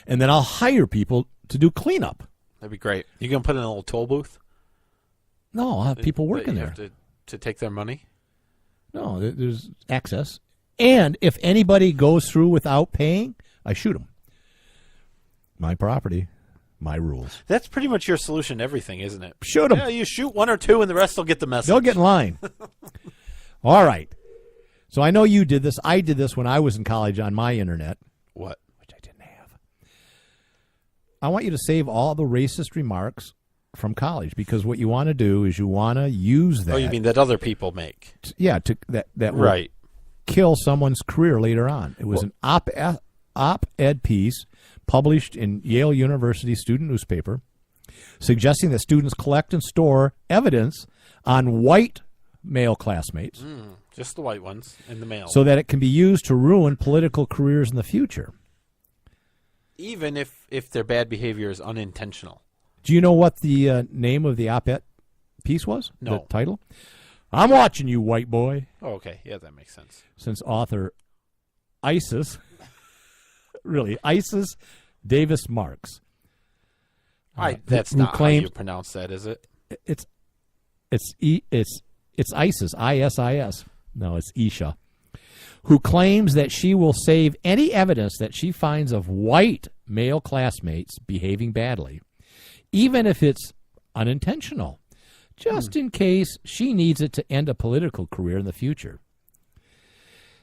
And then I'll hire people to do cleanup. That'd be great. You going to put in a little toll booth? No, I'll have people working there. Have to take their money? No, there's access. And if anybody goes through without paying, I shoot them. My property, my rules. That's pretty much your solution to everything, isn't it? Shoot them. Yeah, you shoot one or two and the rest will get the message. They'll get in line. All right. So I know you did this. I did this when I was in college on my internet. What? Which I didn't have. I want you to save all the racist remarks from college, because what you want to do is you want to use that. Oh, you mean that other people make? That will right. kill someone's career later on. It was an op-ed piece published in Yale University student newspaper suggesting that students collect and store evidence on white male classmates. Just the white ones in the mail. So that it can be used to ruin political careers in the future. Even if their bad behavior is unintentional. Do you know what the name of the op-ed piece was? No. The title? I'm watching you, white boy. Oh, okay. Yeah, that makes sense. Since author ISIS Davis Marks. That's not how you pronounce that, is it? It's ISIS, ISIS. No, it's Isha, who claims that she will save any evidence that she finds of white male classmates behaving badly, even if it's unintentional, just in case she needs it to end a political career in the future.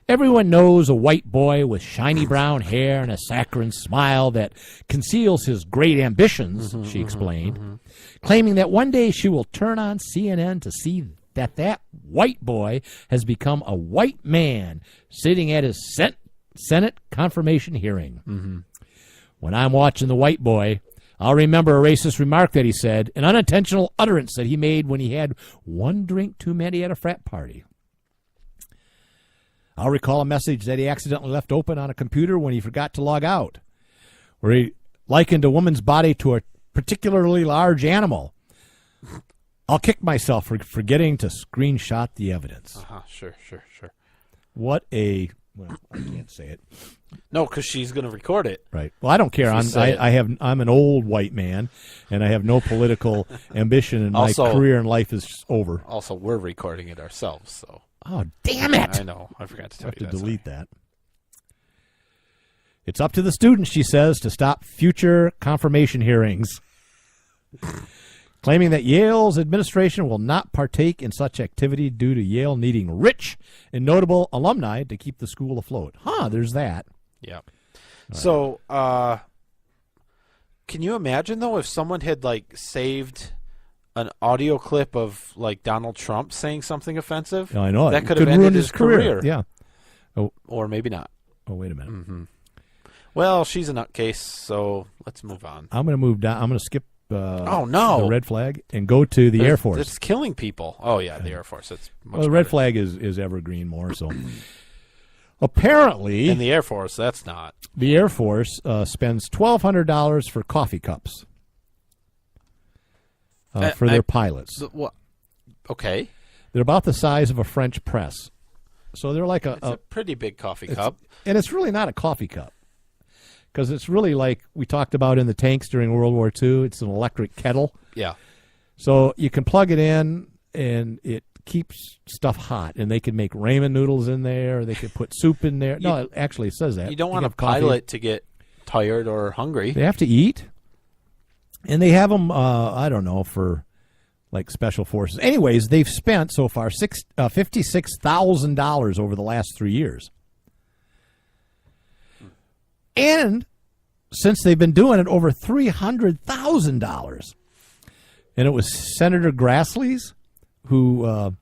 Everyone knows a white boy with shiny brown hair and a saccharine smile that conceals his great ambitions, she explained, claiming that one day she will turn on CNN to see that white boy has become a white man sitting at his Senate confirmation hearing. When I'm watching the white boy, I'll remember a racist remark that he said, an unintentional utterance that he made when he had one drink too many at a frat party. I'll recall a message that he accidentally left open on a computer when he forgot to log out, where he likened a woman's body to a particularly large animal. I'll kick myself for forgetting to screenshot the evidence. Sure. What a... Well, I can't say it. No, because she's going to record it. Right. Well, I don't care. I'm an old white man, and I have no political ambition, and my career in life is over. Also, we're recording it ourselves, so... Oh, damn it! I know. I forgot to tell you that. I have to delete that. It's up to the students, she says, to stop future confirmation hearings, claiming that Yale's administration will not partake in such activity due to Yale needing rich and notable alumni to keep the school afloat. There's that. Yeah. So, can you imagine, though, if someone had, saved an audio clip of Donald Trump saying something offensive? I know. That could have ended his career. Yeah. Oh, or maybe not. Oh, wait a minute. Well, she's a nutcase, so let's move on. I'm going to move down. I'm going to skip the red flag and go to the Air Force. It's killing people. Oh, yeah, the Air Force. It's much the red flag is evergreen more, so... Apparently... In the Air Force, that's not. The Air Force spends $1,200 for coffee cups. For their pilots. Okay. They're about the size of a French press. So they're like a pretty big coffee cup. And it's really not a coffee cup. Because it's really like we talked about in the tanks during World War II. It's an electric kettle. Yeah. So you can plug it in, and it keeps stuff hot. And they can make ramen noodles in there. Or they could put soup in there. No, actually it says that. You don't want a pilot to get tired or hungry. They have to eat. And they have them, I don't know, for special forces. Anyways, they've spent so far $56,000 over the last 3 years. And since they've been doing it, over $300,000. And it was Senator Grassley's who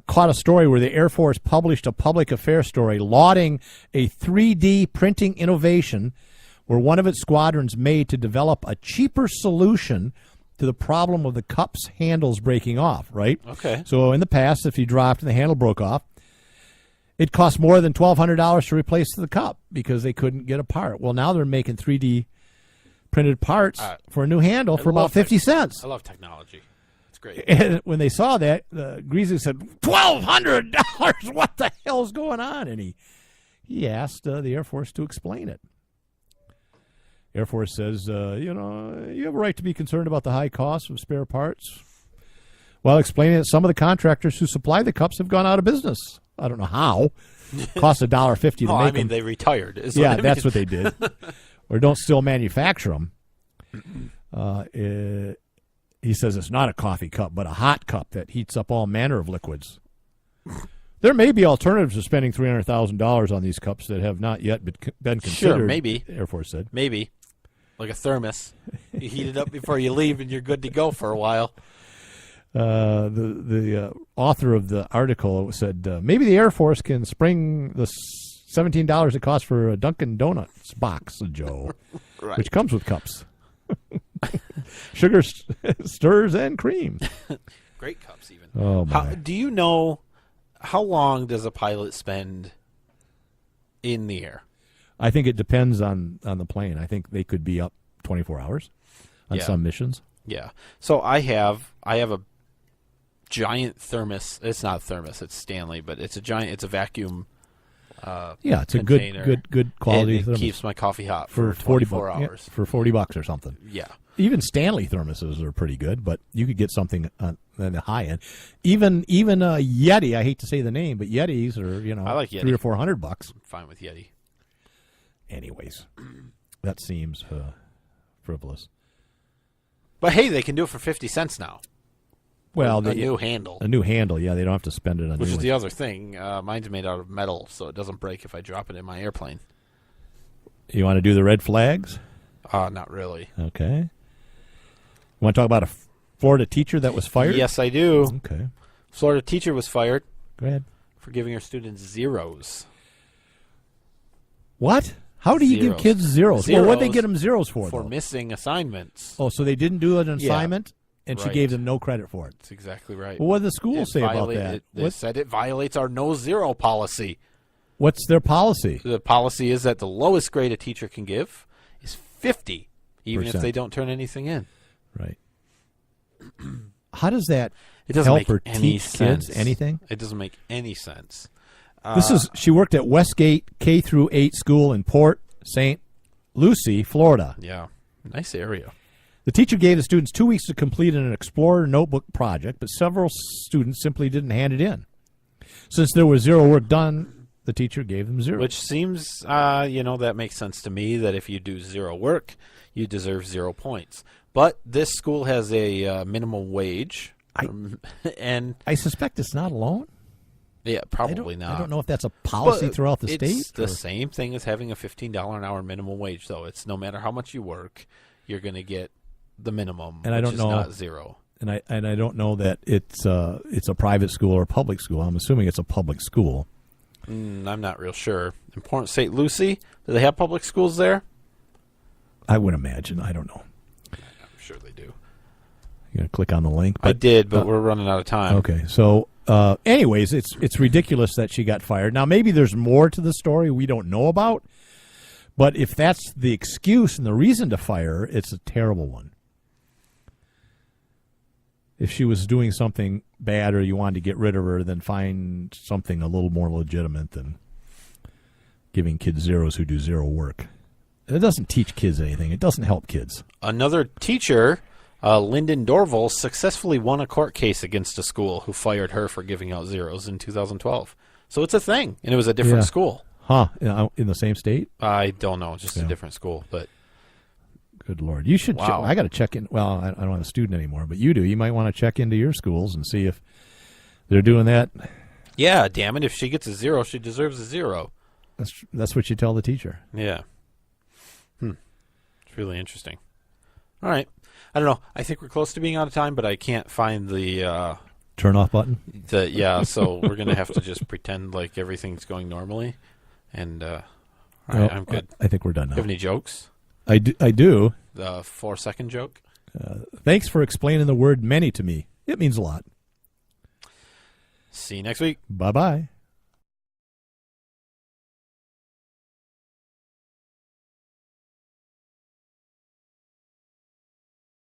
caught a story where the Air Force published a public affairs story lauding a 3D printing innovation where one of its squadrons made to develop a cheaper solution to the problem of the cup's handles breaking off, right? Okay. So in the past, if you dropped and the handle broke off, it cost more than $1,200 to replace the cup because they couldn't get a part. Well, now they're making 3D printed parts for a new handle for about 50 cents. I love technology. It's great. And when they saw that, Greasy said, $1,200? What the hell's going on? And he asked the Air Force to explain it. Air Force says, you have a right to be concerned about the high cost of spare parts, while explaining that some of the contractors who supply the cups have gone out of business. I don't know how. Costs $1.50 to make them. They retired. Yeah, that's what they did. Or don't still manufacture them. He says it's not a coffee cup, but a hot cup that heats up all manner of liquids. There may be alternatives to spending $300,000 on these cups that have not yet been considered. Sure, maybe. Air Force said. Maybe. Like a thermos. You heat it up before you leave, and you're good to go for a while. The author of the article said, maybe the Air Force can spring the $17 it costs for a Dunkin' Donuts box of Joe, Right. which comes with cups. Sugar, stirs, and cream. Great cups, even. Oh, my. Do you know how long does a pilot spend in the air? I think it depends on the plane. I think they could be up 24 hours on some missions. Yeah. So I have a giant thermos. It's not a thermos. It's Stanley, but it's a giant. It's a vacuum. It's container. a good quality. It thermos. keeps my coffee hot for 24 hours. For $40 or something. Yeah. Even Stanley thermoses are pretty good, but you could get something on the high end. Even Yeti. I hate to say the name, but Yetis are I like Yeti. $300 or $400. I'm fine with Yeti. Anyways, that seems frivolous. But hey, they can do it for 50 cents now. Well, a new handle. A new handle, yeah. They don't have to spend it on Which new is ones. the other thing. Mine's made out of metal, so it doesn't break if I drop it in my airplane. You want to do the red flags? Not really. Okay. You want to talk about a Florida teacher that was fired? Yes, I do. Okay. Florida teacher was fired. Go ahead. For giving her students zeros. What? How do you give kids zeros? Well, what did they get them zeros for? For though? missing assignments. Oh, so they didn't do an assignment, and she Right. gave them no credit for it. That's exactly right. Well, what did the school say about that? They said it violates our no zero policy. What's their policy? The policy is that the lowest grade a teacher can give is 50, even if they don't turn anything in. Right. How does that It doesn't help make or any teach sense. kids anything? It doesn't make any sense. She worked at Westgate K-8 school in Port St. Lucie, Florida. Yeah, nice area. The teacher gave the students 2 weeks to complete an Explorer notebook project, but several students simply didn't hand it in. Since there was zero work done, the teacher gave them zero. Which seems, that makes sense to me, that if you do zero work, you deserve 0 points. But this school has a minimum wage, and I suspect it's not alone. Yeah, probably not. I don't know if that's a policy throughout the state. It's the same thing as having a $15 an hour minimum wage, though. It's no matter how much you work, you're going to get the minimum, and I don't know, not zero. And I don't know that it's a private school or a public school. I'm assuming it's a public school. I'm not real sure. In Port St. Lucie, do they have public schools there? I would imagine. I don't know. I'm sure they do. You're going to click on the link? I did, but we're running out of time. Okay, so anyways, it's ridiculous that she got fired. Now, maybe there's more to the story we don't know about, but if that's the excuse and the reason to fire her, it's a terrible one. If she was doing something bad or you wanted to get rid of her, then find something a little more legitimate than giving kids zeros who do zero work. It doesn't teach kids anything. It doesn't help kids. Another teacher, Lyndon Dorval, successfully won a court case against a school who fired her for giving out zeros in 2012. So it's a thing, and it was a different school. Huh? In the same state? I don't know. Just a different school, but... Good Lord. You should. Wow. I got to check in. Well, I don't have a student anymore, but you do. You might want to check into your schools and see if they're doing that. Yeah, damn it. If she gets a zero, she deserves a zero. That's what you tell the teacher. Yeah. It's really interesting. All right. I don't know. I think we're close to being out of time, but I can't find the turn off button. So we're going to have to just pretend like everything's going normally. And all right, I'm good. I think we're done now. You have any jokes? I do. The 4-second joke? Thanks for explaining the word many to me. It means a lot. See you next week. Bye-bye.